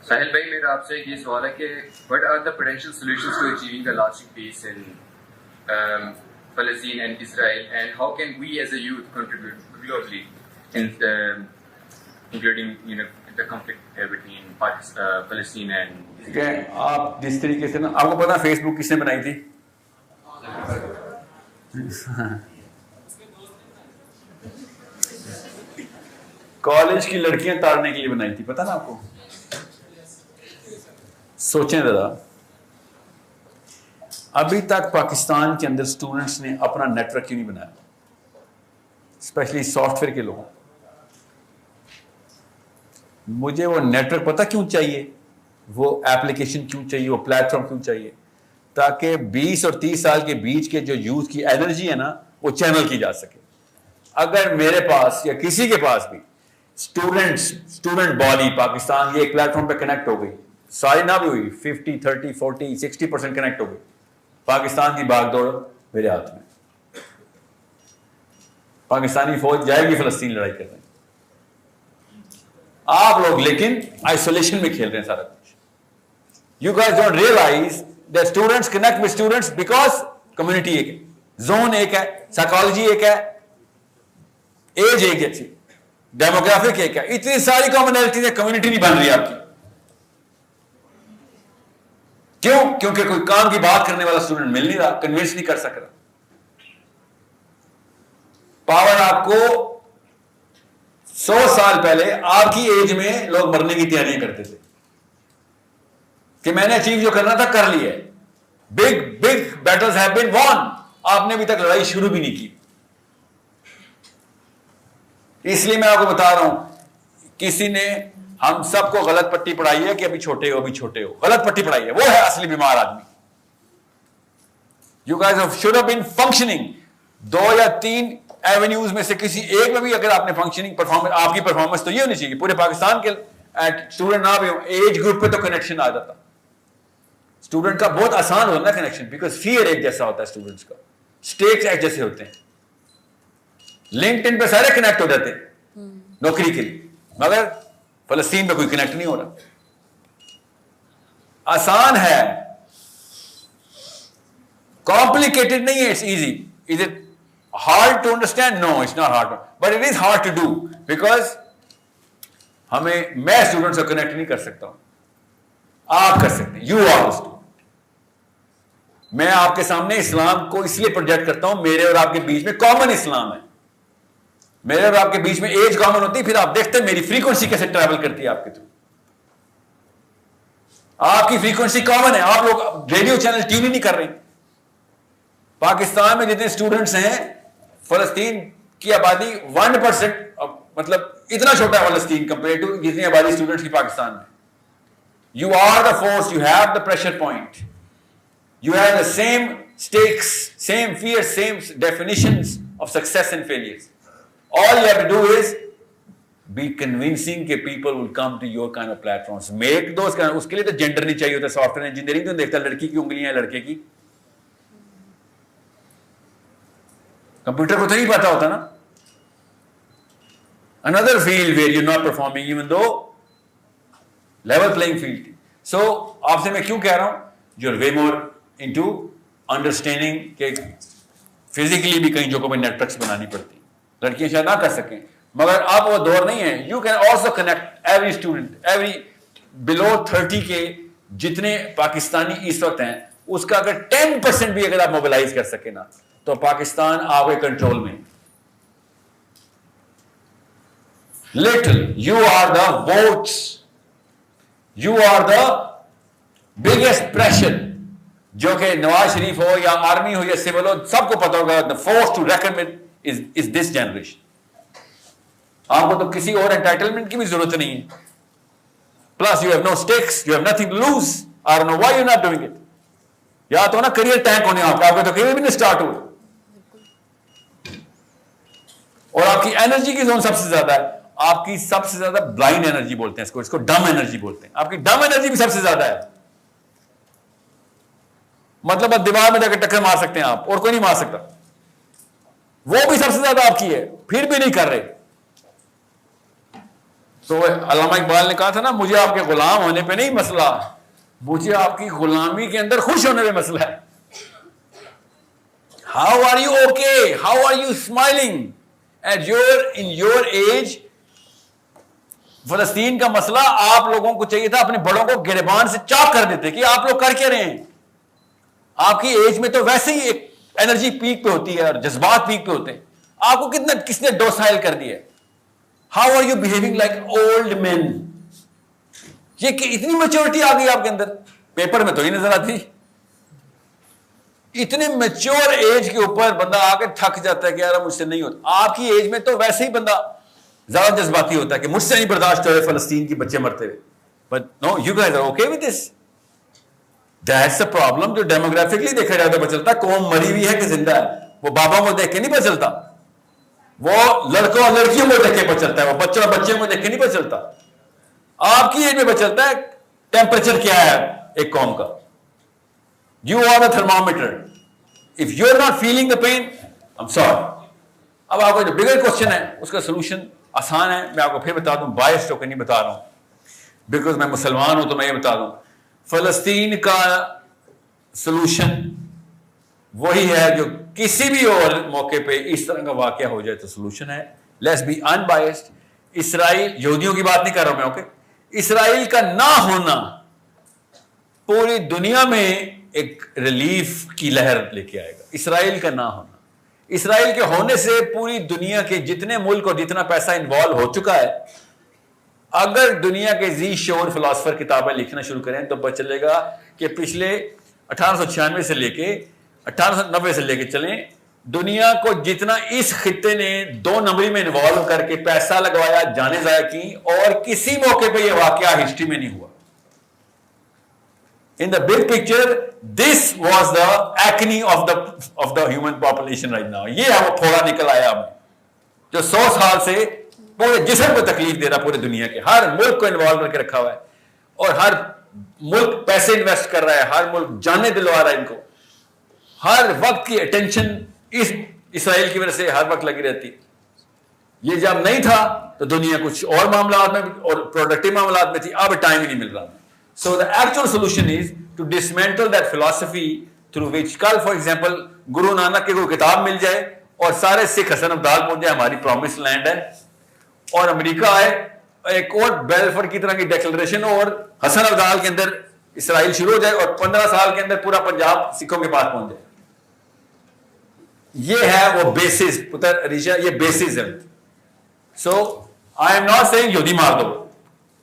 ساحل بھائی میرا آپ سے ایک یہ سوال ہے کہ what are the potential solutions to achieving a lasting peace in Palestine and Israel, and how can we as a youth contribute globally in including the conflict between Palestine and Israel. آپ جس طریقے سے نا آپ کو پتا face بک کس نے بنائی تھی؟ کالج کی لڑکیاں تاڑنے کے لیے بنائی تھی، پتا نا آپ کو؟ سوچیں ذرا، ابھی تک پاکستان کے اندر اسٹوڈنٹس نے اپنا نیٹ ورک کیوں نہیں بنایا، اسپیشلی سافٹ ویئر کے لوگوں. مجھے وہ نیٹ ورک پتا کیوں چاہیے، وہ ایپلیکیشن کیوں چاہیے، وہ پلیٹ فارم کیوں چاہیے، تاکہ 20 اور 30 سال کے بیچ کے جو یوتھ کی انرجی ہے نا وہ چینل کی جا سکے. اگر میرے پاس یا کسی کے پاس بھی اسٹوڈنٹ باڈی پاکستان یہ ایک پلیٹ فارم پہ کنیکٹ ہو گئی، ساری نہ بھی ہوئی، 50 30 40 60% کنیکٹ ہو گئی، پاکستان کی بھاگ دوڑ میرے ہاتھ میں. پاکستانی فوج جائے گی فلسطین لڑائی کرنے، آپ لوگ لیکن آئسولیشن میں کھیل رہے ہیں سارا کچھ. You guys don't realize that students connect with students because community ایک ہے، زون ایک ہے، سائیکالوجی ایک ہے، ایج ایک ہے، ڈیموگرافک ایک ہے. اتنی ساری کامنلٹیز ہے، کمیونٹی نہیں بن رہی آپ کی. کیوں؟ کیونکہ کوئی کام کی بات کرنے والا اسٹوڈنٹ مل نہیں رہا، کنوینس نہیں کر سک رہا. پاور آپ کو 100 سال پہلے آپ کی ایج میں لوگ مرنے کی تیاریاں کرتے تھے کہ میں نے اچیو جو کرنا تھا کر لیا ہے. بگ بیٹلز ہیو بین وان. آپ نے ابھی تک لڑائی شروع بھی نہیں کی. اس لیے میں آپ کو بتا رہا ہوں، کسی نے ہم سب کو غلط پٹی پڑھائی ہے کہ ابھی چھوٹے ہو، ابھی چھوٹے ہو. غلط پٹی پڑھائی ہے، وہ ہے اصلی بیمار آدمی. You guys should have been functioning. 2 یا 3 ایونیوز میں سے کسی ایک میں بھی اگر آپ نے فنکشننگ پرفارمنس، آپ کی پرفارمنس تو یہ ہونی چاہیے پورے پاکستان کے اسٹوڈنٹ نہ بھی ہو، ایج گروپ پہ تو کنیکشن آ جاتا. اسٹوڈنٹ کا بہت آسان ہوتا ہے کنیکشن، بیکاز فیئر ایک جیسا ہوتا ہے اسٹوڈنٹس کا، اسٹیکس ایک جیسے ہوتے ہیں. لنکڈ ان پہ سارے کنیکٹ ہو جاتے ہیں نوکری کے لیے، مگر فلسطین پہ کوئی کنیکٹ نہیں ہو رہا. آسان ہے، کمپلیکیٹڈ نہیں ہے. It's easy. Is it hard to understand? No, it's not hard, but it is hard to do because میں اسٹوڈنٹ سے کنیکٹ نہیں کر سکتا ہوں، آپ کر سکتے ہیں. You are student. میں آپ کے سامنے اسلام کو اس لیے پروجیکٹ کرتا ہوں، میرے اور آپ کے بیچ میں کامن اسلام ہے، میرے اور آپ کے بیچ میں ایج کامن ہوتی ہے. پھر آپ دیکھتے ہیں میری فریکوینسی کیسے ٹریول کرتی ہے آپ کے تھرو. آپ کی فریکوینسی کامن ہے، آپ لوگ ریڈیو چینل ٹیون ہی نہیں کر رہے. پاکستان میں جتنے اسٹوڈنٹس ہیں، فلسطین کی آبادی 1%، مطلب اتنا چھوٹا ہے فلسطین کمپیئر ٹو جتنی آبادی اسٹوڈنٹس کی پاکستان میں. You are the force, you have the pressure point, you have the same stakes, same fear, same definitions of success and failures. All you have to do is be convincing کہ people will come to your kind of platforms. Make those kind of, اس کے لیے تو gender نہیں چاہیے ہوتا. Soft ware engineering تو دیکھتا لڑکی کی انگلیاں لڑکے کی، کمپیوٹر کو تو نہیں پتا ہوتا نا. Another field where you're not performing even though level playing field. So آپ سے میں کیوں کہہ رہا ہوں، you're way more into understanding کہ فزیکلی بھی کئی جگہوں میں نیٹ ورکس بنانی پڑتی. لڑکیاں شاید نہ کر سکیں، مگر اب وہ دور نہیں ہے. You can also connect every student, every below 30 کے جتنے پاکستانی اس وقت ہیں، اس کا اگر 10% بھی اگر آپ موبلائز کر سکیں نا تو پاکستان آپ کے کنٹرول میں. Little you are the votes, you are the biggest pressure, جو کہ نواز شریف ہو یا آرمی ہو یا سول ہو، سب کو پتا ہوگا. the force to reckon with is this generation. آپ کو تو کسی اور انٹائٹلمنٹ کی بھی ضرورت نہیں ہے. Plus you have no stakes, you have nothing to lose. I don't know why you're not doing it. یا تو نا کریئر ٹینک ہونے آپ کے تو کریئر بھی نہیں اسٹارٹ ہوئے، اور آپ کی انرجی کی زون سب سے زیادہ ہے. آپ کی سب سے زیادہ بلائنڈ انرجی بولتے ہیں اس کو ڈم انرجی بولتے ہیں. آپ کی ڈم انرجی بھی سب سے زیادہ ہے. مطلب آپ دیوار میں جا کے ٹکر مار سکتے ہیں آپ، اور کوئی نہیں مار سکتا. وہ بھی سب سے زیادہ آپ کی ہے، پھر بھی نہیں کر رہے. تو علامہ اقبال نے کہا تھا نا, مجھے آپ کے غلام ہونے پہ نہیں مسئلہ, مجھے آپ کی غلامی کے اندر خوش ہونے پہ مسئلہ ہے. How are you okay, how are you smiling at in your age. فلسطین کا مسئلہ آپ لوگوں کو چاہیے تھا اپنے بڑوں کو گریبان سے چاک کر دیتے کہ آپ لوگ کر کے رہے ہیں. آپ کی ایج میں تو ویسے ہی ایک انرجی پیک پہ ہوتی ہے اور جذبات پیک پہ ہوتے ہیں, آپ کو کس نے ڈوسائل کر دیا. How are you behaving like old man. یہ کہ اتنی میچورٹی آ گئی آپ کے اندر, پیپر میں تو ہی نظر آتی. اتنے میچور ایج کے اوپر بندہ آ کے تھک جاتا ہے کہ یار مجھ سے نہیں ہوتا. آپ کی ایج میں تو ویسے ہی بندہ زیادہ جذباتی ہوتا ہے کہ مجھ سے نہیں برداشت ہو رہے فلسطین کی بچے مرتے ہوئے. But no, you guys are okay with this. That's a problem جو ڈیموگرافکلی دیکھا جائے تو پتہ چلتا ہے قوم مری ہوئی ہے کہ زندہ ہے. وہ بابا کو دیکھ کے نہیں پتہ چلتا, وہ لڑکوں اور لڑکیوں کو دیکھ کے پتہ چلتا ہے, وہ بچوں اور بچیوں کو دیکھ کے نہیں پتہ چلتا. آپ کی ایج میں پتہ چلتا ہے ٹیمپریچر کیا ہے ایک قوم کا. You are the thermometer. If you are not feeling the pain, I'm sorry. اب آپ کا جو بگر کوشچن ہے اس کا سولوشن آسان ہے, میں آپ کو پھر بتا دوں, بائسڈ ہو کے نہیں بتا رہا ہوں, بیکاز میں مسلمان ہوں تو میں یہ بتا دوں. فلسطین کا سولوشن وہی ہے جو کسی بھی اور موقع پہ اس طرح کا واقعہ ہو جائے تو سولوشن ہے. Let's be unbiased. اسرائیل, یہودیوں کی بات نہیں کر رہا ہوں میں, اوکے. اسرائیل کا نہ ہونا پوری دنیا میں ایک ریلیف کی لہر لے کے آئے گا. اسرائیل کا نہ ہونا, اسرائیل کے ہونے سے پوری دنیا کے جتنے ملک اور جتنا پیسہ انوالو ہو چکا ہے, اگر دنیا کے ذی شعور فلاسفر کتابیں لکھنا شروع کریں تو پتہ چلے گا کہ پچھلے 1896 سے لے کے 1890 سے لے کے چلیں, دنیا کو جتنا اس خطے نے 2 نمبری میں انوالو کر کے پیسہ لگوایا, جانیں ضائع کی, اور کسی موقع پہ یہ واقعہ ہسٹری میں نہیں ہوا. In the big picture, this was the acne of the human population right now. یہ ہے وہ پھوڑا نکل آیا اب جو 100 سال سے پورے جسم کو تکلیف دے رہا, پورے دنیا کے ہر ملک کو انوالو کر کے رکھا ہوا ہے, اور ہر ملک پیسے انویسٹ کر رہا ہے, ہر ملک جانیں دلوا رہا ہے ان کو, ہر وقت کی اٹینشن اس اسرائیل کی وجہ سے ہر وقت لگی رہتی. یہ جب نہیں تھا تو دنیا کچھ اور معاملات میں اور پروڈکٹیو معاملات میں تھی, اب ٹائم ہی نہیں مل رہا. So the actual solution is to dismantle that philosophy through which, کل for example گرو نانک کی کوئی کتاب مل جائے اور سارے سکھ حسن ابدال پہنچ جائے ہماری پرومس لینڈ ہے, اور امریکہ آئے ایک اور بیلفور کی طرح کی ڈیکلریشن اور حسن ابدال کے اندر اسرائیل شروع ہو جائے, اور 15 سال کے اندر پورا پنجاب سکھوں کے پاس پہنچ جائے. یہ ہے وہ بیسس پتر ریشا, یہ بیسس ہے. So I am not saying یہودی مار دو.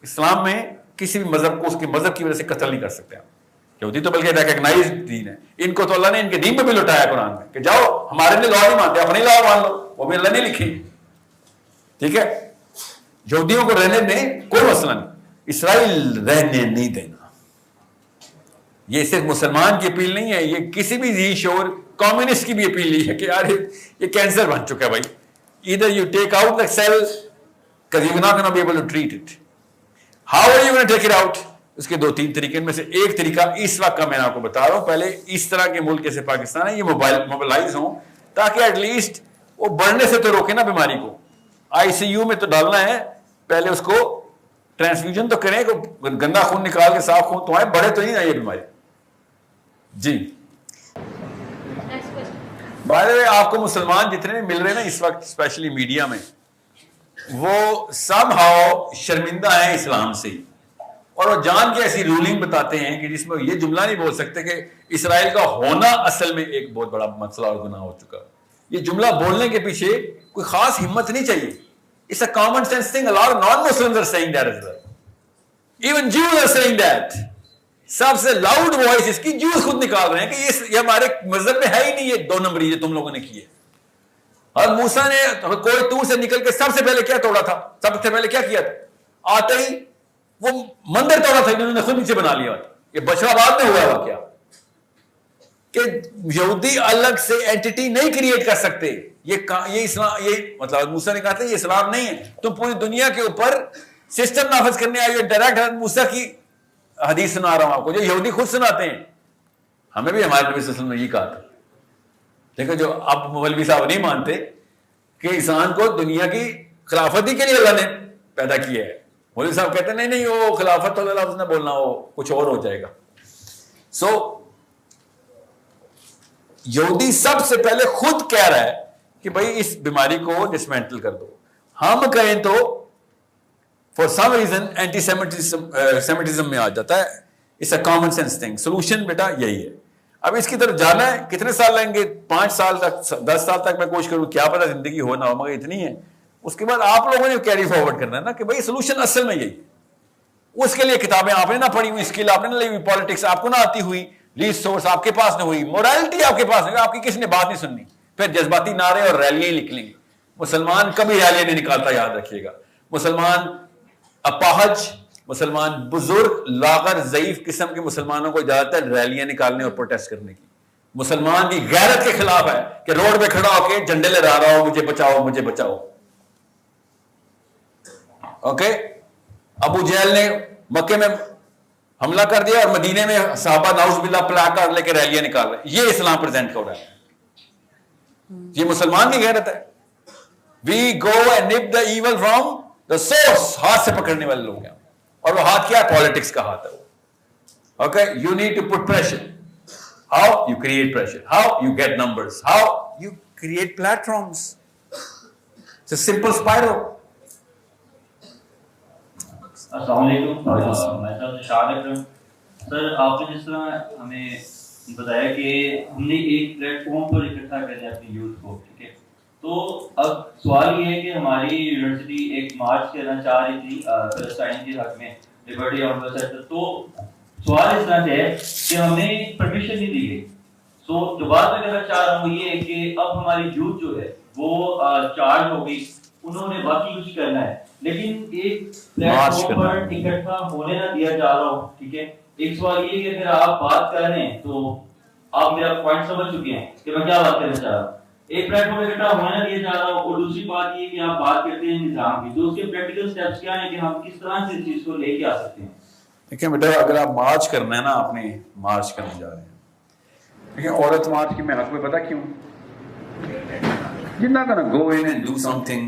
اسلام میں کسی بھی مذہب کو اس کے مذہب کی وجہ سے قتل نہیں کر سکتے آپ. یہودی تو بلکہ ریکگنائز دین ہے, ان کو تو اللہ نے ان کے دین میں بھی لوٹایا قرآن میں کہ جاؤ ہمارے لیے لا نہیں مانتے, اپنی لا مان لو, وہ بھی اللہ نے لکھی. ٹھیک ہے, یہودیوں کو رہنے میں کوئی مسئلہ نہیں, اسرائیل رہنے نہیں دینا. یہ صرف مسلمان کی اپیل نہیں ہے, یہ کسی بھی ذی شعور کمیونسٹ کی بھی اپیل نہیں ہے کہ یار یہ کینسر بن چکا ہے بھائی. Either you take out the cell because you're not going to be able to treat it. How are you going to take it out? اس کے 2-3 طریقے میں سے ایک طریقہ اس وقت کا میں آپ کو بتا رہا ہوں. پہلے اس طرح کے ملک جیسے پاکستان ہے یہ موبلائز ہوں تاکہ ایٹ لیسٹ وہ بڑھنے سے تو روکے نا بیماری کو. ICU میں تو ڈالنا ہے, پہلے اس کو ٹرانسفیوژن تو کریں, گندا خون نکال کے صاف خون تو آئے, بڑھے تو نہیں نا یہ بیماری. جی بائی دا وے, آپ کو مسلمان جتنے بھی مل رہے ہیں نا اس وقت اسپیشلی میڈیا میں, وہ سم ہاؤ شرمندہ ہیں اسلام سے, اور وہ جان کے ایسی رولنگ بتاتے ہیں کہ جس میں یہ جملہ نہیں بول سکتے کہ اسرائیل کا ہونا اصل میں ایک بہت بڑا مسئلہ اور گناہ ہو چکا. یہ جملہ بولنے کے پیچھے کوئی خاص ہمت نہیں چاہیے. It's a common sense thing. A lot of non-Muslims are saying that as well. Even Jews are saying that. سب سے لاؤڈ وائس اس کی جوز خود نکال رہے ہیں کہ یہ ہمارے مذہب میں ہے ہی نہیں, یہ 2 نمبری جو تم لوگوں نے کی ہے. اور موسیٰ نے کوئی طور سے نکل کے سب سے پہلے کیا توڑا تھا, سب سے پہلے کیا کیا تھا, آتے ہی وہ مندر توڑا تھا جنہوں نے خود نیچے بنا لیا تھا. یہ بچڑا بعد میں ہوا ہے واقعہ کہ یہودی الگ سے اینٹی نہیں کریٹ کر سکتے. یہ اسلام, یہ مطلب موسیٰ نے کہا تھا یہ اسلام نہیں ہے, تم پوری دنیا کے اوپر سسٹم نافذ کرنے آئے. ڈائریکٹ موسیٰ کی حدیث سنا رہا ہوں آپ کو جو یہودی خود سناتے ہیں. ہمیں بھی ہمارے نبی صلی اللہ علیہ وسلم نے یہ کہا تھا. دیکھو جو اب مولوی صاحب نہیں مانتے کہ انسان کو دنیا کی خلافت ہی کے لیے اللہ نے پیدا کیا ہے, مولوی صاحب کہتے ہیں نہیں وہ خلافت والا لفظ نہ بولنا, وہ کچھ اور ہو جائے گا. سو یہودی سب سے پہلے خود کہہ رہا ہے کہ بھائی اس بیماری کو ڈسمینٹل کر دو. ہم کہیں تو for some reason antisemitism میں آ جاتا ہے. It's a common sense thing. Solution بیٹا یہی ہے. اب اس کی طرف جانا ہے. کتنے سال لیں گے؟ 5 سال تک, 10 سال تک میں کوشش کروں, کیا پتا زندگی ہو نہ ہو, مگر اتنی ہے. اس کے بعد آپ لوگوں نے کیری فارورڈ کرنا ہے نا کہ بھائی سولوشن اصل میں یہی ہے. اس کے لیے کتابیں آپ نے نہ پڑھی ہوئی, اسکل آپ نے نہ لی ہوئی, پالیٹکس آپ کو نہ آتی ہوئی, ریسورس آپ کے پاس نہ ہوئی, مورالٹی آپ کے پاس نہیں, آپ کی کسی نے بات نہیں سننی, پھر جذباتی نعرے اور ریلیاں ہی نکلیں گی. مسلمان کبھی ریلیاں نہیں نکالتا, یاد رکھیے گا. مسلمان اپاہج, مسلمان بزرگ, لاغر, ضعیف قسم کے مسلمانوں کو اجازت ہے ریلیاں نکالنے اور پروٹیسٹ کرنے کی. مسلمان کی غیرت کے خلاف ہے کہ روڈ پہ کھڑا ہو کے جھنڈے لہرا رہا ہو, مجھے بچاؤ مجھے بچاؤ. اوکے, ابو جہل نے مکے میں حملہ کر دیا اور مدینے میں صحابہ نعوذ باللہ پلاکارڈ لے کے ریلیاں نکال رہے ہیں. یہ اسلام پریزنٹ ہو رہا ہے. یہ مسلمان کی غیرت ہے. وی go and nip the evil from the source. ہاتھ سے پکڑنے والے لوگ ہیں. اور وہ ہاتھ کیا ہے؟ پالیٹکس کا ہاتھ ہے وہ. Okay, you need to put pressure. How you create pressure, how you get numbers, how you create platforms. It's a simple spiral. السلام علیکم. میں شاد اکرم. سر آپ نے جس طرح ہمیں بتایا کہ ہم نے ایک پلیٹ فارم پر اکٹھا کر دیا اپنی یوتھ کو, ٹھیک ہے, تو اب سوال یہ ہے کہ ہماری یونیورسٹی ایک مارچ کرنا چاہ رہی تھی فلسطین کے حق میں, لبرٹی آن سیکٹر. تو سوال اس طرح سے ہے کہ ہمیں پرمیشن نہیں دی گئی. سو جو بات میں کہنا چاہ رہا ہوں وہ یہ ہے کہ اب ہماری یوتھ جو ہے وہ چارج ہو گئی, انہوں نے باقی کچھ کرنا ہے, لیکن ایک پلیٹ فارم پر اکٹھا ہونے نہ دیا جا رہا ہو. ٹھیک ہے, ایک سوال یہ کہ اگر آپ بات کر رہے ہیں تو آپ میرا پوائنٹ سمجھ چکے ہیں کہ میں کیا بات کرنا چاہ رہا ہوں. ایک پلیٹ فارم اکٹھا ہونے نہ دیا جا رہا ہو, اور دوسری بات یہ کہ آپ بات کرتے ہیں نظام کی, تو اس کے پریکٹیکل سٹیپس کیا ہیں کہ ہم کس طرح سے اس چیز کو لے کے آ سکتے ہیں. دیکھیں بیٹا, اگر آپ مارچ کرنا ہے نا, آپ نے مارچ کرنے جا رہے ہیں. دیکھیں عورت مارچ کی میں حق میں پتا کیوں, you're not gonna go in and do something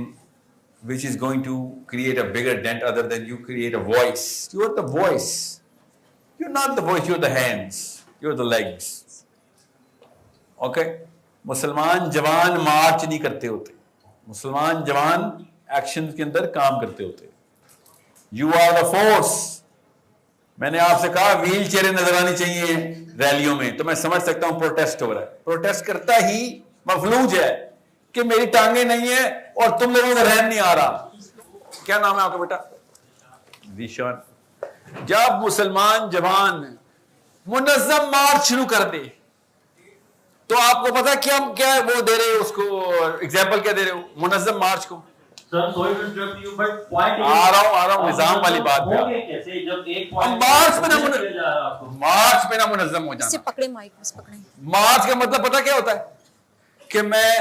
which is going to create a bigger dent other than you create a voice. You're the voice. You're not the voice, you're the hands, you're the legs. Okay? مسلمان جوان مارچ نہیں کرتے ہوتے, مسلمان جوان action کے اندر کام کرتے ہوتے. You are the force. میں نے آپ سے کہا ویل چیئریں نظر آنی چاہیے ریلیوں میں, تو میں سمجھ سکتا ہوں پروٹیسٹ ہو رہا ہے. پروٹیسٹ کرتا ہی مفلوج ہے کہ میری ٹانگیں نہیں ہیں اور تم لوگوں کو رحم نہیں آ رہا. کیا نام ہے آپ کا بیٹا؟ ذیشان. جب مسلمان جوان منظم مارچ شروع کر دے تو آپ کو پتا کیا وہ دے رہے اس کو ایگزامپل کیا دے رہے ہو منظم مارچ کو؟ آ رہا ہوں نظام والی بات پہ. مارچ پہ نہ منظم ہو جانا. مارچ کا مطلب پتا کیا ہوتا ہے کہ میں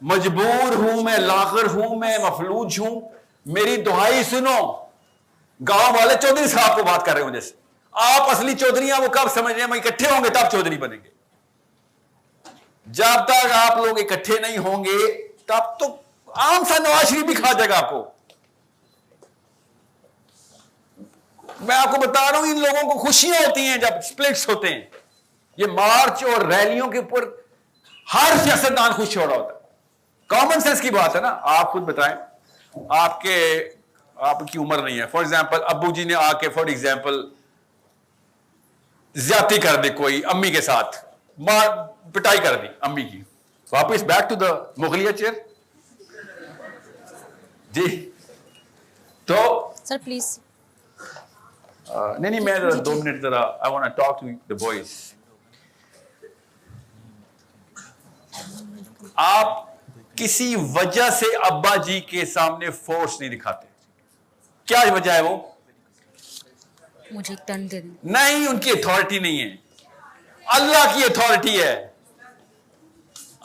مجبور ہوں, میں لاغر ہوں, میں مفلوج ہوں, میری دہائی سنو. گاؤں والے چودھری صاحب کو بات کر رہے ہوں جیسے. آپ اصلی چودھریاں وہ کب سمجھ رہے ہیں, اکٹھے ہوں گے تب چودھری بنیں گے. جب تک آپ لوگ اکٹھے نہیں ہوں گے تب تو عام سا نواز شریف بھی کھا جائے گا آپ کو. میں آپ کو بتا رہا ہوں ان لوگوں کو خوشیاں ہوتی ہیں جب سپلٹس ہوتے ہیں. یہ مارچ اور ریلیوں کے اوپر ہر سیاستدان خوش ہو رہا ہوتا ہے. کامن سینس کی بات ہے نا. آپ خود بتائیں, آپ کی عمر نہیں ہے, فار ایگزامپل ابو جی نے آ کے فار ایگزامپل زیادتی کر دی کوئی امی کے ساتھ, پٹائی کر دی امی کی, واپس بیک ٹو دا مغلیہ چیئر. جی تو سر پلیز نہیں میں 2 منٹ ذرا I want to talk to the boys. آپ کسی وجہ سے ابا جی کے سامنے فورس نہیں دکھاتے. کیا وجہ ہے وہ؟ مجھے ایک ٹرن دے دیں. نہیں, ان کی اتھارٹی نہیں ہے, اللہ کی اتھارٹی ہے.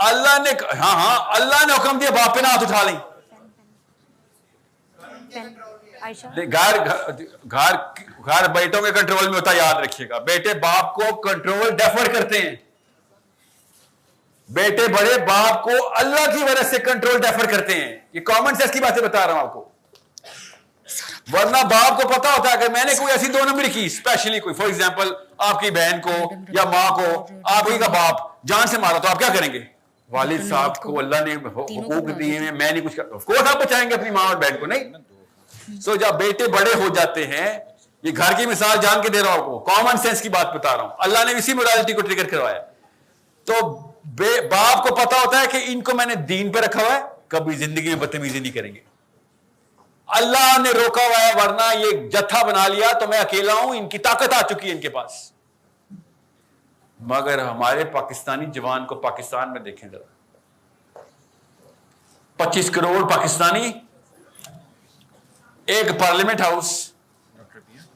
اللہ نے اللہ نے حکم دیا باپ پہ نہ ہاتھ اٹھا لیں. گھر بیٹوں کے کنٹرول میں ہوتا, یاد رکھیے گا. بیٹے باپ کو کنٹرول ڈیفر کرتے ہیں. بیٹے بڑے باپ کو اللہ کی وجہ سے کنٹرول ڈیفر کرتے ہیں. یہ کامن سینس کی باتیں بتا رہا ہوں آپ کو. ورنہ باپ کو پتا ہوتا ہے کہ میں نے کوئی ایسی 2 نمبر کی اسپیشلی کوئی فار ایگزامپل آپ کی بہن کو یا ماں کو آپ ہی کا باپ جان سے مارا تو آپ کیا کریں گے؟ والد صاحب کو اللہ نے حقوق دیے ہیں، میں نہیں کچھ کرتا، آف کورس آپ بچائیں گے اپنی ماں اور بہن کو، نہیں؟ سو جب بیٹے بڑے ہو جاتے ہیں، یہ گھر کی مثال جان کے دے رہا ہوں، کامن سینس کی بات بتا رہا ہوں، اللہ نے اسی مورالٹی کو ٹریگر کروایا، تو باپ کو پتا ہوتا ہے کہ ان کو میں نے دین پہ رکھا ہوا ہے، کبھی زندگی میں بدتمیزی نہیں کریں گے، اللہ نے روکا ہوا ہے، ورنہ یہ جتھا بنا لیا تو میں اکیلا ہوں، ان کی طاقت آ چکی ہے ان کے پاس۔ مگر ہمارے پاکستانی جوان کو پاکستان میں دیکھیں ذرا، 25 کروڑ پاکستانی، ایک پارلیمنٹ ہاؤس،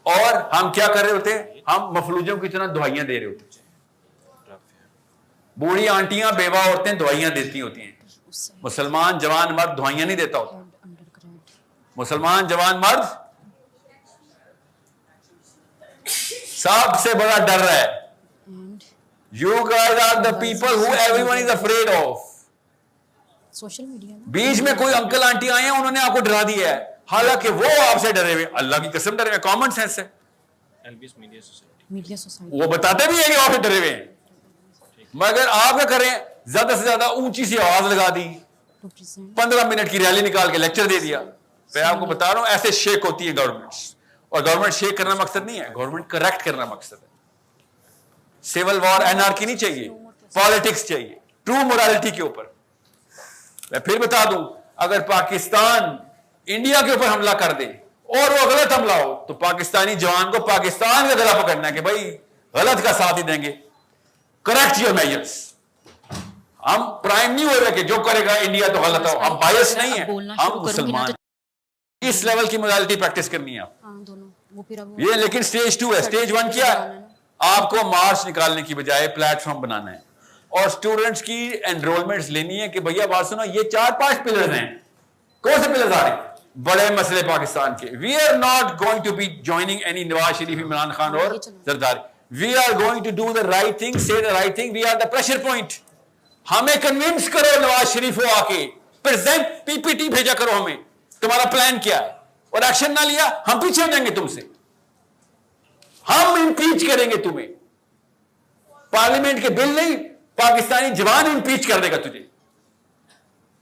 اور ہم کیا کر رہے ہوتے ہیں؟ ہم مفلوجوں کی طرح دعائیاں دے رہے ہوتے ہیں، بوڑھی آنٹیاں بیوہ عورتیں دعائیاں دیتی ہوتی ہیں، مسلمان جوان مرد دعائیاں نہیں دیتا ہوتا، مسلمان جوان مرد سب سے بڑا ڈر رہا ہے، you guys are the people who everyone is afraid of۔ Social media بیچ میں کوئی انکل آنٹی آئے ہیں، انہوں نے آپ کو ڈرا دیا ہے، حالانکہ وہ آپ سے ڈرے ہوئے، اللہ کی قسم ڈرے ہوئے، کامن سینس ہے، میڈیا سوسائٹی وہ بتاتے بھی ہیں کہ آپ سے ڈرے ہوئے ہیں، مگر آپ کیا کریں؟ زیادہ سے زیادہ اونچی سی آواز لگا دی، 15 منٹ کی ریلی نکال کے لیکچر دے دیا۔ میں آپ کو بتا رہا ہوں ایسے شیک ہوتی ہیں گورنمنٹس، اور گورنمنٹ شیک کرنا مقصد نہیں ہے، گورنمنٹ کریکٹ کرنا مقصد ہے۔ سیول وار اینارکی نہیں چاہیے، پالیٹکس چاہیے ٹرو مورالٹی کے اوپر۔ میں پھر بتا دوں، اگر پاکستان انڈیا کے اوپر حملہ کر دے اور وہ غلط حملہ ہو تو پاکستانی جوان کو پاکستان کا گلا پکڑنا ہے کہ بھائی غلط کا ساتھ ہی دیں گے، کریکٹ یور میجرز۔ ہم پرائم نہیں ہو رہے کہ جو کرے گا انڈیا تو غلط ہو، ہم بائس نہیں ہیں، ہم مسلمان۔ اس لیول کی مورالٹی پریکٹس کرنی ہے آپ یہ، لیکن سٹیج 2 ہے، سٹیج 1 کیا ہے؟ آپ کو مارچ نکالنے کی بجائے پلیٹ فارم بنانا ہے، اور اسٹوڈنٹس کی انرولمنٹس لینی ہے کہ بھیا بات سنو، یہ 4-5 پلرز ہیں، کون سے پلرز آ رہے ہیں؟ بڑے مسئلے پاکستان کے، we are not going to be joining any Nawaz Sharif, Imran Khan اور Zardari, we are going to do the right thing, say the right thing, we are the pressure point. ہمیں کنونس کرو نواز شریف ہو، آ کے پریزنٹ پی پی ٹی بھیجا کرو ہمیں، تمہارا پلان کیا ہے، اور ایکشن نہ لیا ہم پیچھے ہو جائیں گے تم سے، ہم امپیچ کریں گے تمہیں، پارلیمنٹ کے بل نہیں، پاکستانی جوان امپیچ کر دے گا تجھے۔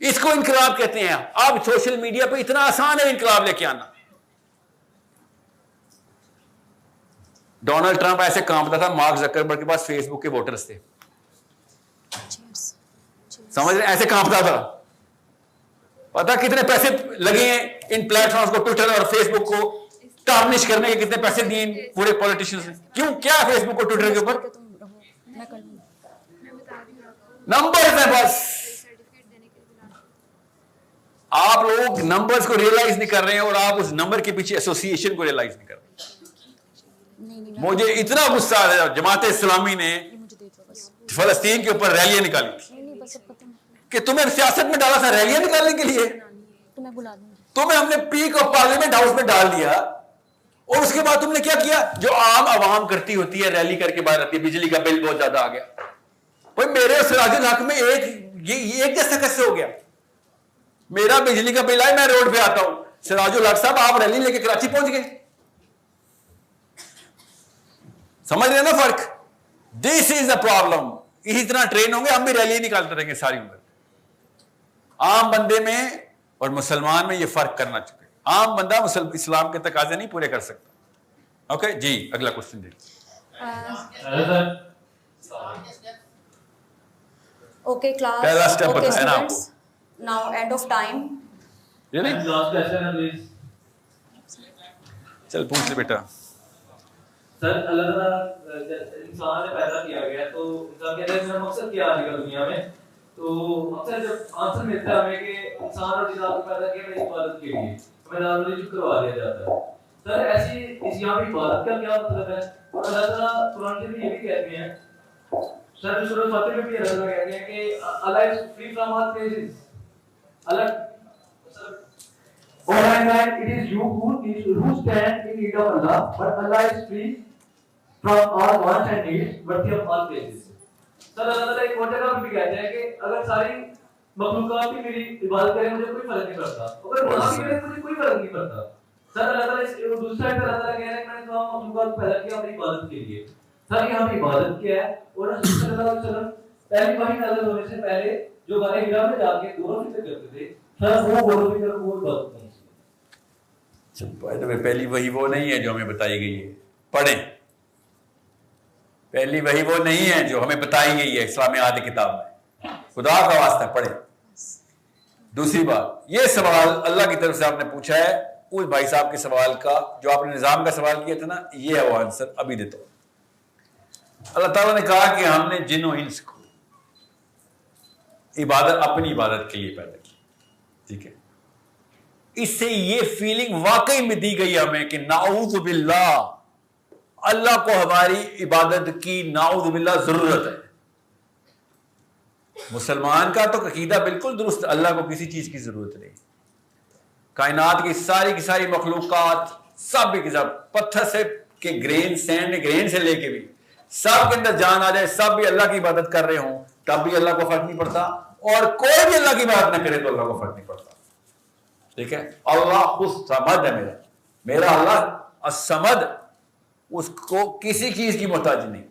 اس کو انقلاب کہتے ہیں۔ اب سوشل میڈیا پہ اتنا آسان ہے انقلاب لے کے آنا۔ ڈونلڈ ٹرمپ ایسے کانپتا تھا، مارک زکربرگ کے پاس فیس بک کے ووٹرز تھے، سمجھ رہے؟ ایسے کانپتا تھا، پتا کتنے پیسے لگے ہیں ان پلیٹ فارمز کو، ٹویٹر اور فیس بک کو ٹارنش کرنے کے کتنے پیسے دیے پورے پولیٹیشنز نے۔ کیوں؟ کیا فیس بک اور ٹویٹر کے اوپر نمبرز ہیں بس۔ آپ لوگ نمبرز کو ریئلائز نہیں کر رہے ہیں، اور آپ اس نمبر کے پیچھے ایسوسی ایشن کو ریئلائز نہیں کر رہے۔ مجھے اتنا غصہ آ رہا ہے، جماعت اسلامی نے فلسطین کے اوپر ریلیاں نکالی تھی کہ تمہیں سیاست میں ڈالا تھا ریلیاں نکالنے کے لیے، تمہیں ہم نے پیک آف پارلیمنٹ ہاؤس میں ڈال دیا، اور اس کے بعد تم نے کیا کیا؟ جو عام عوام کرتی ہوتی ہے، ریلی کر کے باہر آتی ہے، بجلی کا بل بہت زیادہ آ گیا، بھائی میرے اور سراج الحق میں ایک جیسا کیسے ہو گیا؟ میرا بجلی کا بل آئے، میں روڈ پہ آتا ہوں، سراج الحق صاحب آپ ریلی لے کے کراچی پہنچ گئے۔ سمجھ رہے ہیں نا فرق؟ دس از اے پرابلم۔ اسی طرح ٹرین ہوں گے، ہم بھی ریلی نکالتے رہیں گے ساری عمر۔ عام بندے میں اور مسلمان میں یہ فرق کرنا چاہیے۔ عام بندہ اسلام کے تقاضے نہیں پورے کر سکتا۔ اوکے جی، اگلا کوشچن دیں۔ Okay, class. پہلا step Okay, بتایا نا آپ students. Now, end of time. چل پوچھ لے بیٹا۔ سر اللہ تعالیٰ انسان نے پیدا کیا گیا تو انسان کہتے ہیں میرا مقصد کیا آج کل دنیا میں، تو اکثر جب آنسر ملتا ہے ہمیں کہ انسان اور جناب کو پیدا کیا میری عبادت کے لیے، ہمیں نارملی چپ کروا دیا جاتا ہے۔ سر ایسی اس یہاں پہ عبادت کا کیا مطلب ہے؟ اور اللہ تعالیٰ قرآن میں یہ بھی کہتے ہیں، سر سورۃ فاتر میں بھی اللہ تعالیٰ کہتے ہیں کہ اللہ is free from all praises, اللہ or mankind, it is you who stand in need of Allah, but Allah is free from all wants and needs, worthy of all praises. سر اللہ تعالیٰ ایک اور جگہ بھی کہتے ہیں کہ اگر ساری مخلوقات بھی میری عبادت کریں مجھے کوئی فرق نہیں پڑتا، اگر گناہ بھی کریں مجھے کوئی فرق نہیں پڑتا۔ سر اللہ تعالیٰ دوسرا اللہ تعالیٰ کہہ رہے ہیں میں نے تمام مخلوقات پیدا کیا اپنی عبادت کے لیے. سر یہاں پہ عبادت کیا ہے؟ اور رسول صلی اللہ علیہ وسلم پہلی وحی نازل ہونے سے پہلے جو غار حرا میں جا کے غور و فکر کرتے تھے سر وہ غور و فکر وہ عبادت نہیں. پہلی وحی وہ نہیں ہے جو ہمیں بتائی گئی ہے. پڑھیں. پہلی وحی وہ نہیں ہے جو ہمیں بتائی گئی ہے اسلامیات کتاب میں. خدا کا واسطہ پڑھیں. دوسری بات, یہ سوال اللہ کی طرف سے آپ نے پوچھا ہے, اس بھائی صاحب کے سوال کا جو آپ نے نظام کا سوال کیا تھا نا, یہ ہے وہ آنسر ابھی دیتا ہوں. اللہ تعالیٰ نے کہا کہ ہم نے جن و انس کو عبادت اپنی عبادت کے لیے پیدا کی. ٹھیک ہے, اس سے یہ فیلنگ واقعی میں دی گئی ہمیں کہ نعوذ باللہ اللہ کو ہماری عبادت کی نعوذ باللہ ضرورت ہے. مسلمان کا تو عقیدہ بالکل درست, اللہ کو کسی چیز کی ضرورت نہیں. کائنات کی ساری مخلوقات سب کے سب پتھر سے کے گرین سینڈ گرین سے لے کے بھی سب کے اندر جان آ جائے, سب بھی اللہ کی عبادت کر رہے ہوں تب بھی اللہ کو فرق نہیں پڑتا, اور کوئی بھی اللہ کی عبادت نہ کرے تو اللہ کو فرق نہیں پڑتا. ٹھیک ہے, اللہ خود سمد ہے میرا اللہ الصمد, اس کو کسی چیز کی محتاج نہیں.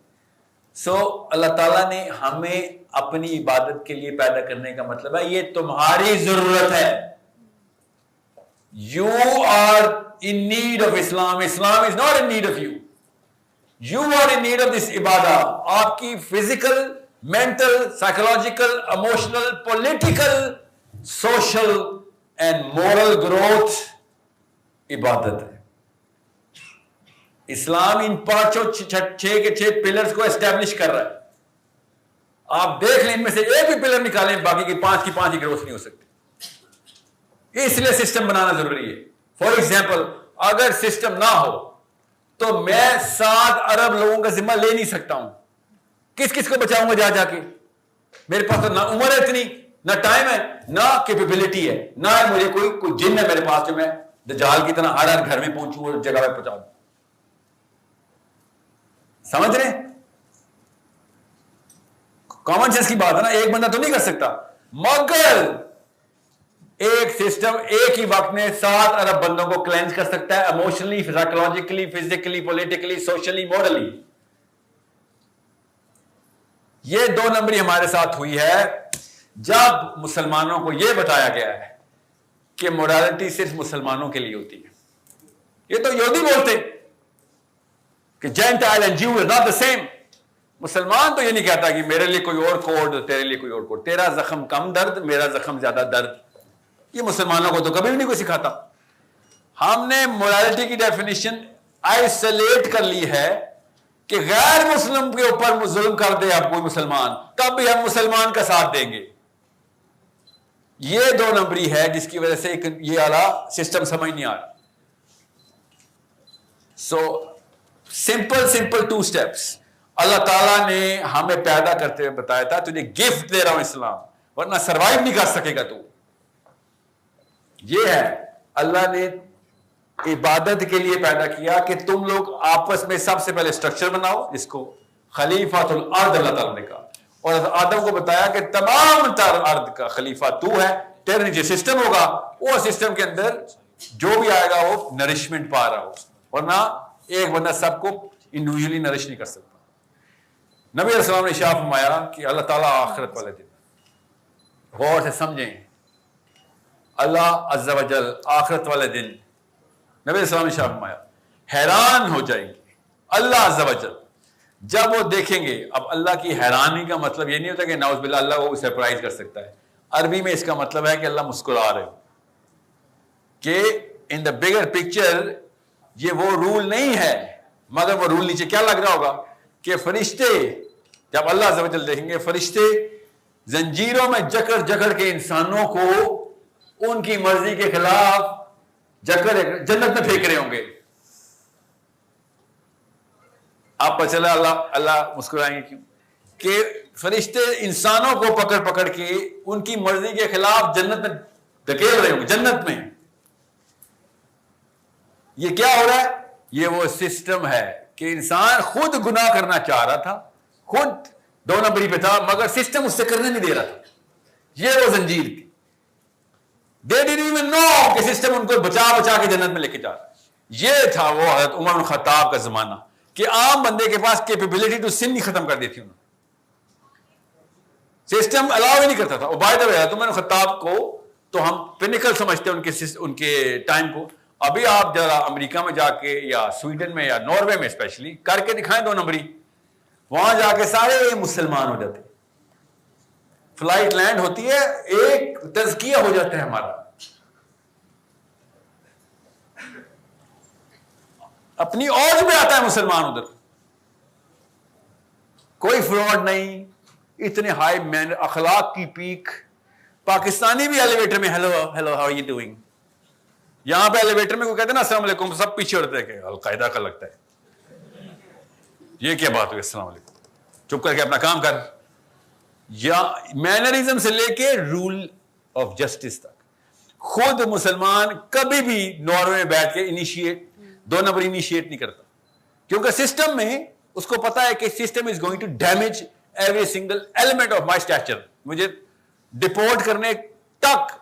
سو اللہ تعالیٰ نے ہمیں اپنی عبادت کے لیے پیدا کرنے کا مطلب ہے یہ تمہاری ضرورت ہے. You are in need of Islam. Islam is not in need of you. You are in need of this ibadah. آپ کی physical, mental, psychological, emotional, political, social and moral growth عبادت ہے. اسلام ان پانچوں چھ کے چھ پلرز کو اسٹیبلش کر رہا ہے. آپ دیکھ لیں ان میں سے ایک بھی پلر نکالیں باقی کی پانچ کی گروتھ نہیں ہو سکتی. اس لیے سسٹم بنانا ضروری ہے. فار ایگزامپل, اگر سسٹم نہ ہو تو میں 7 ارب لوگوں کا ذمہ لے نہیں سکتا ہوں. کس کو بچاؤں گا جا کے؟ میرے پاس تو نہ عمر ہے اتنی, نہ ٹائم ہے, نہ کیپیبلٹی ہے, نہ مجھے کوئی جن ہے میرے پاس جو میں دجال کی طرح ہر گھر میں پہنچوں اور جگہ پہ پہنچا دوں. سمجھ رہے ہیں؟ کامن سینس کی بات ہے نا, ایک بندہ تو نہیں کر سکتا, مگر ایک سسٹم ایک ہی وقت میں 7 ارب بندوں کو کلینز کر سکتا ہے, emotionally, psychologically, physically, politically, socially, morally. یہ 2 نمبری ہمارے ساتھ ہوئی ہے جب مسلمانوں کو یہ بتایا گیا ہے کہ مورالٹی صرف مسلمانوں کے لیے ہوتی ہے. یہ تو یہودی بولتے کہ Gentile and Jew is not the same. مسلمان تو یہ نہیں کہتا کہ میرے لیے کوئی اور کوڈ, تیرے لیے کوئی اور کوڈ, تیرا زخم کم درد, میرا زخم زیادہ درد. یہ مسلمانوں کو تو کبھی بھی نہیں کوئی سکھاتا. ہم نے مورالٹی کی ڈیفینیشن آئسولیٹ کر لی ہے کہ غیر مسلم کے اوپر ظلم کر دے اب کوئی مسلمان, تب بھی ہم مسلمان کا ساتھ دیں گے. یہ 2 نمبری ہے جس کی وجہ سے یہ اعلیٰ سسٹم سمجھ نہیں آ رہا. سو سمپل 2 steps اللہ تعالیٰ نے ہمیں پیدا کرتے ہوئے بتایا تھا, تجھے گفٹ دے رہا ہوں اسلام, ورنہ سروائیو نہیں کر سکے گا تو. یہ ہے اللہ نے عبادت کے لیے پیدا کیا کہ تم لوگ آپس میں سب سے پہلے اسٹرکچر بناؤ, جس کو خلیفۃ الارض اللہ تعالیٰ نے کہا, اور آدم کو بتایا کہ تمام تر ارض کا خلیفہ تو ہے, تیرے نیچے سسٹم ہوگا, وہ سسٹم کے اندر جو بھی آئے گا وہ نرشمنٹ پا رہا ہو, ورنہ ایک بندہ سب کو انڈیویجلی نرش نہیں کر سکتا. نبی علیہ السلام نے ارشاد فرمایا کہ اللہ تعالیٰ آخرت والے دن, غور سے سمجھیں, اللہ عز و جل آخرت والے دن نبی علیہ السلام نے ارشاد فرمایا حیران ہو جائیں گے اللہ عز و جل جب وہ دیکھیں گے. اب اللہ کی حیرانی کا مطلب یہ نہیں ہوتا کہ نعوذ باللہ اللہ کو سرپرائز کر سکتا ہے. عربی میں اس کا مطلب ہے کہ اللہ مسکرا رہے ہو, کہ ان دا بگر پکچر یہ وہ رول نہیں ہے, مگر وہ رول نیچے کیا لگ رہا ہوگا کہ فرشتے جب اللہ عز و جل دیکھیں گے, فرشتے زنجیروں میں جکڑ کے انسانوں کو ان کی مرضی کے خلاف جنت میں پھینک رہے ہوں گے. آپ پتہ چلا اللہ مسکرائیں گے کیوں؟ کہ فرشتے انسانوں کو پکڑ کے ان کی مرضی کے خلاف جنت میں دھکیل رہے ہوں گے. جنت میں یہ کیا ہو رہا ہے؟ یہ وہ سسٹم ہے کہ انسان خود گناہ کرنا چاہ رہا تھا, خود 2 نمبری پہ تھا, مگر سسٹم اس سے کرنے نہیں دے رہا تھا. یہ وہ زنجیر تھی. They didn't even know کہ سسٹم ان کو بچا کے جنت میں لے کے جا رہا ہے. یہ تھا وہ حضرت عمر بن خطاب کا زمانہ کہ عام بندے کے پاس کیپیبلٹی ٹو سن نہیں ختم کر دی تھی انہوں نے. سسٹم الاؤ ہی نہیں کرتا تھا. بائی دا وے حضرت عمر بن خطاب کو تو ہم پینیکل سمجھتے ہیں ان کے ٹائم کو. ابھی آپ ذرا امریکہ میں جا کے یا سویڈن میں یا ناروے میں اسپیشلی کر کے دکھائیں 2 نمبری, وہاں جا کے سارے مسلمان ہو جاتے. فلائٹ لینڈ ہوتی ہے, ایک تزکیہ ہو جاتا ہے ہمارا, اپنی اوج میں آتا ہے مسلمان ادھر. کوئی فراڈ نہیں, اتنے ہائی مین, اخلاق کی پیک. پاکستانی بھی ایلیویٹر میں hello hello how you doing, یہاں پہ ایلیویٹر میں کوئی کہتے ہیں نا السلام علیکم, سب پیچھے ہوتے ہیں کہ القاعدہ کا لگتا ہے. یہ کیا بات ہوئی السلام علیکم, چپ کر کے اپنا کام کر. یا مینرزم سے لے کے رول آف جسٹس تک خود مسلمان کبھی بھی ناروے میں بیٹھ کے انیشیٹ 2 نمبر انیشیٹ نہیں کرتا, کیونکہ سسٹم میں اس کو پتا ہے کہ system is going to damage every single element of my stature. مجھے ڈپورٹ کرنے تک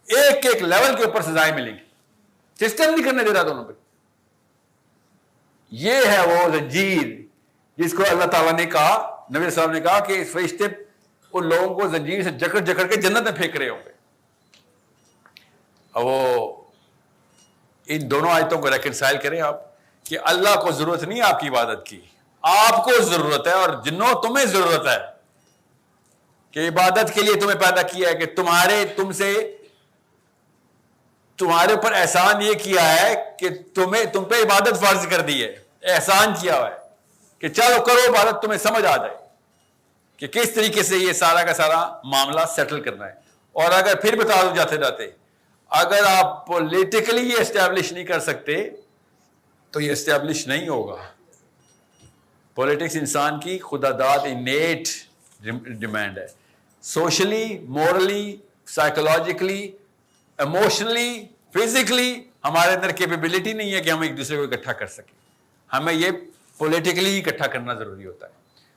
ایک ایک لیول کے اوپر سزائیں ملیں گی. سسٹم نہیں کرنے دے رہا 2 نمبر. یہ ہے وہ زنجیر جس کو اللہ تعالیٰ نے کہا, نبی صاحب نے کہا کہ فرشتے ان لوگوں کو زنجیر سے جکڑ جکڑ کے جنت میں پھینک رہے ہوں گے. اب وہ ان دونوں آیتوں کو ریکنسائل کریں آپ کہ اللہ کو ضرورت نہیں آپ کی عبادت کی, آپ کو ضرورت ہے, اور جنوں تمہیں ضرورت ہے کہ عبادت کے لیے تمہیں پیدا کیا ہے, کہ تمہارے اوپر احسان یہ کیا ہے کہ تم پہ عبادت فرض کر دی ہے, احسان کیا ہوا ہے کہ چلو کرو عبادت, تمہیں سمجھ آ جائے کہ کس طریقے سے یہ سارا کا سارا معاملہ سیٹل کرنا ہے. اور اگر پھر بتا دو جاتے جاتے, اگر آپ پولیٹیکلی یہ اسٹیبلش نہیں کر سکتے تو یہ اسٹیبلش نہیں ہوگا. پولیٹکس انسان کی خدا داد انیٹ ڈیمانڈ ہے. Socially, morally, psychologically, emotionally, physically ہمارے اندر کیپیبلٹی نہیں ہے کہ ہم ایک دوسرے کو اکٹھا کر سکیں. ہمیں یہ پولیٹیکلی اکٹھا کرنا ضروری ہوتا ہے.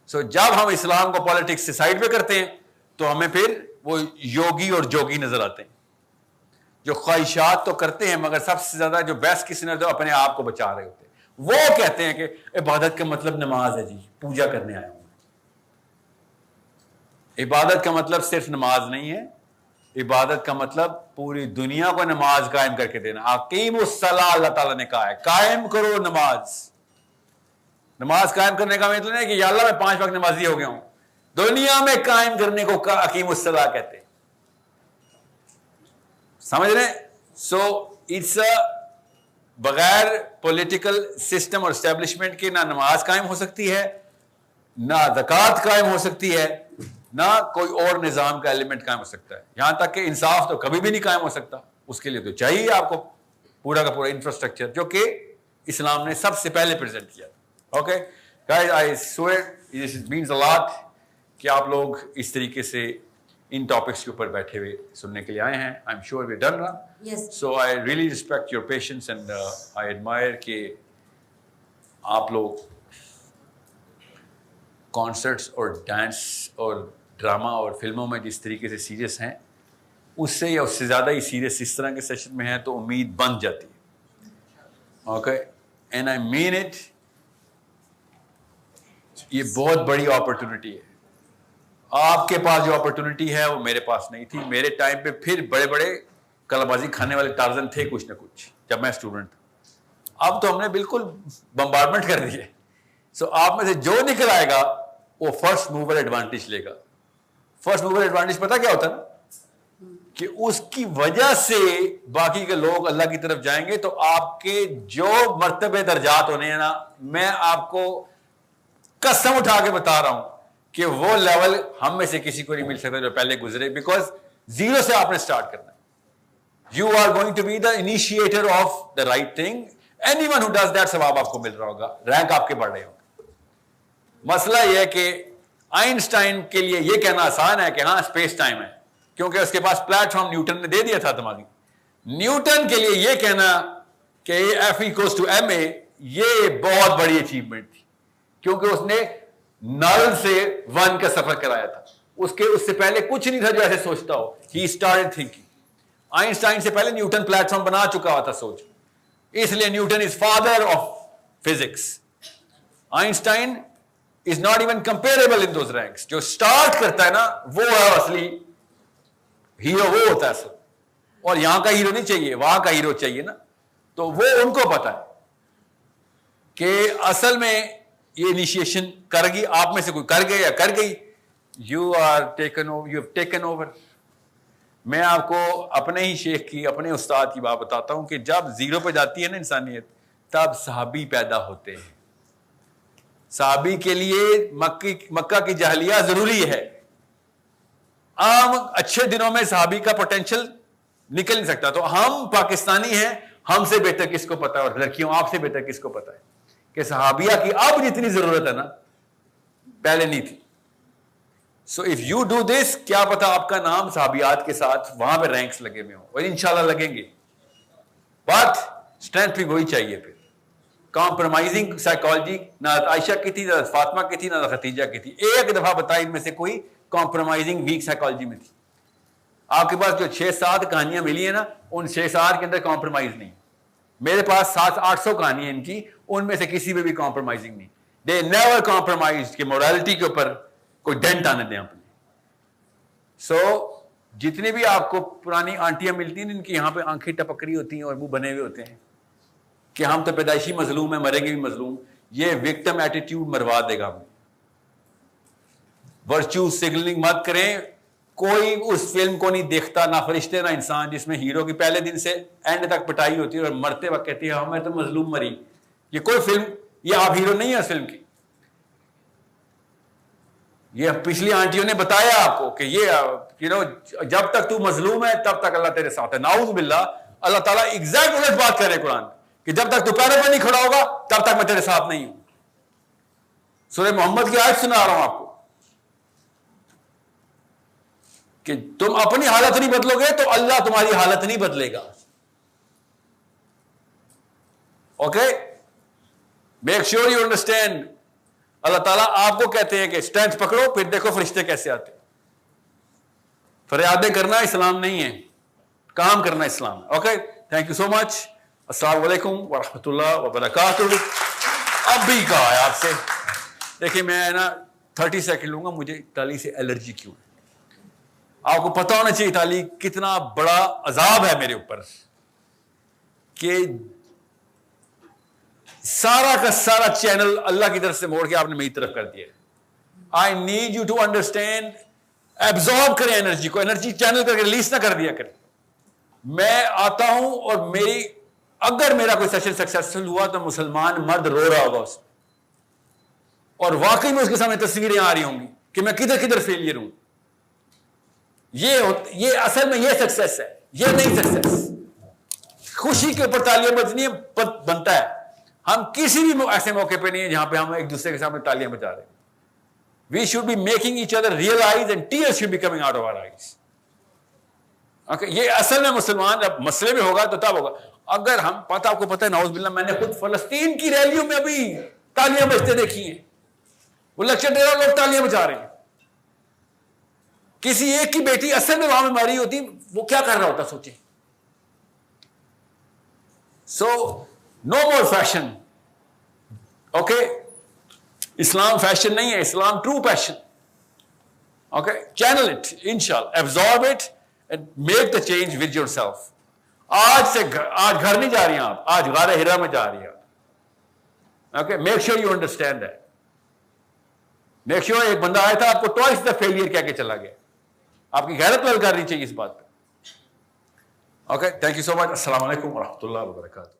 سو جب ہم اسلام کو پالیٹکس سے سائڈ پہ کرتے ہیں تو ہمیں پھر وہ یوگی اور جوگی نظر آتے ہیں جو خواہشات تو کرتے ہیں مگر سب سے زیادہ جو بیسٹ کسی نے جو اپنے آپ کو بچا رہے ہوتے ہیں. وہ کہتے ہیں کہ عبادت کا مطلب نماز ہے, جی پوجا کرنے آیا ہوں. عبادت کا مطلب صرف نماز نہیں ہے, عبادت کا مطلب پوری دنیا کو نماز قائم کر کے دینا. اقیم الصلاۃ اللہ تعالیٰ نے کہا ہے, قائم کرو نماز. نماز قائم کرنے کا مطلب نہیں ہے کہ یا اللہ میں 5 وقت نمازی ہو گیا ہوں. دنیا میں قائم کرنے کو اقیم الصلاۃ کہتے ہیں. سمجھ رہے ہیں؟ سو اٹس بغیر پولیٹیکل سسٹم اور اسٹیبلشمنٹ کے نہ نماز قائم ہو سکتی ہے, نہ زکوٰۃ قائم ہو سکتی ہے, نہ کوئی اور نظام کا ایلیمنٹ قائم ہو سکتا ہے. یہاں تک کہ انصاف تو کبھی بھی نہیں قائم ہو سکتا. اس کے لیے تو چاہیے آپ کو پورا کا پورا انفراسٹرکچر جو کہ اسلام نے سب سے پہلے پریزنٹ کیا. Okay guys, I swear it means a lot کہ آپ لوگ اس طریقے سے ان ٹاپکس کے اوپر بیٹھے ہوئے سننے کے لیے آئے ہیں. I am sure we done نا. So I really respect your patience and I admire کہ آپ لوگ کانسرٹس اور ڈانس اور ڈرامہ اور فلموں میں جس طریقے سے سیریس ہیں اس سے یا اس سے زیادہ ہی سیریس اس طرح کے سیشن میں ہیں تو امید بن جاتی ہے. Okay, and I mean it. یہ بہت بڑی اپرچونٹی ہے. آپ کے پاس جو اپرچونٹی ہے وہ میرے پاس نہیں تھی. میرے ٹائم پہ پھر بڑے بڑے کلابازی کھانے والے ٹارزن تھے کچھ نہ کچھ جب میں اسٹوڈنٹ تھا. اب تو ہم نے بالکل بمبارڈمنٹ کر دی ہے. سو آپ میں سے جو نکل آئے گا وہ فرسٹ موور ایڈوانٹیج لے گا. فرسٹ موور ایڈوانٹیج پتا کیا ہوتا ہے نا, کہ اس کی وجہ سے باقی کے لوگ اللہ کی طرف جائیں گے. تو آپ کے جو مرتبے درجات ہونے ہیں نا, میں آپ کو قسم اٹھا کے بتا رہا ہوں کہ وہ لیول ہم میں سے کسی کو نہیں مل سکتا جو پہلے گزرے, بیکاز زیرو سے آپ نے اسٹارٹ کرنا ہے. You are going to be the initiator of the right thing. Anyone who does that ثواب آپ کو مل رہا ہوگا, رینک آپ کے بڑھ رہے ہوں گے. مسئلہ یہ ہے کہ آئنسٹائن کے لیے یہ کہنا آسان ہے کہ ہاں اسپیس ٹائم ہے, کیونکہ اس کے پاس پلیٹ فارم نیوٹن نے دے دیا تھا دماغی. نیوٹن کے لیے یہ کہنا کہ F=ma یہ بہت بڑی اچیومنٹ تھی, کیونکہ اس نے نل سے 1 کا سفر کرایا تھا. اس سے پہلے کچھ نہیں تھا جو ایسے سوچتا ہو. He started thinking. آئنسٹائن سے پہلے نیوٹن پلیٹ فارم بنا چکا ہوا تھا سوچ. اس لیے Newton is father of physics. Einstein is not even comparable in those ranks. جو اسٹارٹ کرتا ہے نا وہ ہے اصلی ہیرو, وہ ہوتا ہے اصل. اور یہاں کا ہیرو نہیں چاہیے, وہاں کا ہیرو چاہیے نا. تو وہ ان کو پتا ہے کہ اصل میں یہ انیشیشن کر گئی, آپ میں سے کوئی کر گیا یا کر گئی, یو ہیو ٹیکن اوور. میں آپ کو اپنے ہی شیخ کی, اپنے استاد کی بات بتاتا ہوں کہ جب زیرو پہ جاتی ہے نا انسانیت, تب صحابی پیدا ہوتے ہیں. صحابی کے لیے مکہ کی جاہلیہ ضروری ہے. عام اچھے دنوں میں صحابی کا پوٹینشیل نکل نہیں سکتا. تو ہم پاکستانی ہیں, ہم سے بہتر کس کو پتا ہے, اور لڑکیوں آپ سے بہتر کس کو پتا ہے کہ صحابیہ کی اب جتنی ضرورت ہے نا پہلے نہیں تھی. So if you do this, کیا پتا آپ کا نام صحابیات کے ساتھ وہاں پہ رینکس لگے ہوئے ہوں, اور انشاءاللہ لگیں گے. بٹ اسٹرینتھ بھی وہی چاہیے. پھر کمپرومائزنگ سائیکالوجی نہ عائشہ کی تھی, نہ فاطمہ کی تھی, نہ خدیجہ کی تھی. ایک دفعہ بتائی ان میں سے کوئی کمپرومائزنگ ویک سائیکالوجی میں تھی. آپ کے پاس جو 6-7 کہانیاں ملی ہیں نا, ان 6-7 کے اندر کمپرومائز نہیں. میرے پاس 700-800 کہانیاں ان کی, ان میں سے کسی میں بھی کمپرومائزنگ نہیں. دے نیور کمپرومائز کہ مورالٹی کے اوپر کوئی ڈینٹ آنے دیں اپنے. سو جتنی بھی آپ کو پرانی آنٹیاں ملتی ہیں, ان کی یہاں پہ آنکھیں ٹپکری ہوتی ہیں اور منہ بنے ہوئے ہوتے ہیں کہ ہم تو پیدائشی مظلوم ہیں, مریں گے بھی مظلوم. یہ وکٹم ایٹیٹیوڈ مروا دے گا ہمیں. ورچو سگنلنگ مت کریں. کوئی اس فلم کو نہیں دیکھتا, نہ فرشتے نہ انسان, جس میں ہیرو کی پہلے دن سے اینڈ تک پٹائی ہوتی ہے اور مرتے وقت کہتی ہے ہمیں تو مظلوم مری. یہ کوئی فلم, یہ آپ ہیرو نہیں ہے اس فلم کی. یہ پچھلی آنٹیوں نے بتایا آپ کو کہ یہ جب تک تو مظلوم ہے تب تک اللہ تیرے ساتھ ہے. نعوذ باللہ, اللہ تعالیٰ ایگزیکٹ الٹ بات کر رہے ہیں قرآن کہ جب تک تو پیروں پہ نہیں کھڑا ہوگا تب تک میں تیرے ساتھ نہیں ہوں. سورہ محمد کی آیت سنا رہا ہوں آپ کو کہ تم اپنی حالت نہیں بدلو گے تو اللہ تمہاری حالت نہیں بدلے گا. Okay, make sure you understand. اللہ تعالیٰ آپ کو کہتے ہیں کہ اسٹرینتھ پکڑو, پھر دیکھو فرشتے کیسے آتے. فریادیں کرنا اسلام نہیں ہے, کام کرنا اسلام ہے. اوکے, تھینک یو سو مچ. السلام علیکم ورحمۃ اللہ وبرکاتہ. اب بھی کہا ہے آپ سے, دیکھیں میں نا 30 سیکنڈ لوں گا. مجھے اٹالی سے الرجی کیوں ہے, آپ کو پتا ہونا چاہیے اٹالی کتنا بڑا عذاب ہے میرے اوپر کہ سارا کا سارا چینل اللہ کی طرف سے موڑ کے آپ نے میری طرف کر دیا. I need you to understand. Absorb کریں انرجی کو, انرجی چینل کر کے ریلیز نہ کر دیا کریں. میں آتا ہوں اور اگر میرا کوئی سیشن سکسیسفل ہوا تو مسلمان مرد رو رہا ہوگا اس میں, اور واقعی میں اس کے سامنے تصویریں آ رہی ہوں گی کہ میں کدھر کدھر فیلئر ہوں. یہ اصل میں یہ سکسیس ہے, یہ نہیں سکسیس. خوشی کے اوپر تالیاں بجنی بنتا ہے. ہم کسی بھی ایسے موقع پہ نہیں ہیں جہاں پہ ہم ایک دوسرے کے سامنے تالیاں بجا رہے ہیں. We should be making each other realize and tears should be coming out of our eyes. یہ اصل میں مسلمان جب مسئلے میں ہوگا تو تب ہوگا. اگر ہم آپ کو پتہ ہے نعوذ باللہ, میں نے خود فلسطین کی ریلیوں میں ابھی تالیاں بجتے دیکھی ہیں. وہ لیکچر دے رہا, لوگ تالیاں بجا رہے ہیں. کسی ایک کی بیٹی اصل میں وہاں میں ماری ہوتی, وہ کیا کر رہا ہوتا سوچیں. So no more fashion. Okay, اسلام فیشن نہیں ہے, اسلام true passion. Okay, channel it, انشاءاللہ absorb it and make the change with yourself. آج گھر نہیں جا رہی ہیں آپ, آج غار ہرا میں جا رہی ہیں. Okay, make sure you understand that. Make sure. ایک بندہ آیا تھا آپ کو ٹوائس دا فیلئر کہہ کے چلا گیا. آپ کی غیرت ول کرنی چاہیے اس بات پہ. اوکے, تھینک یو سو مچ. السلام علیکم ورحمۃ اللہ وبرکاتہ.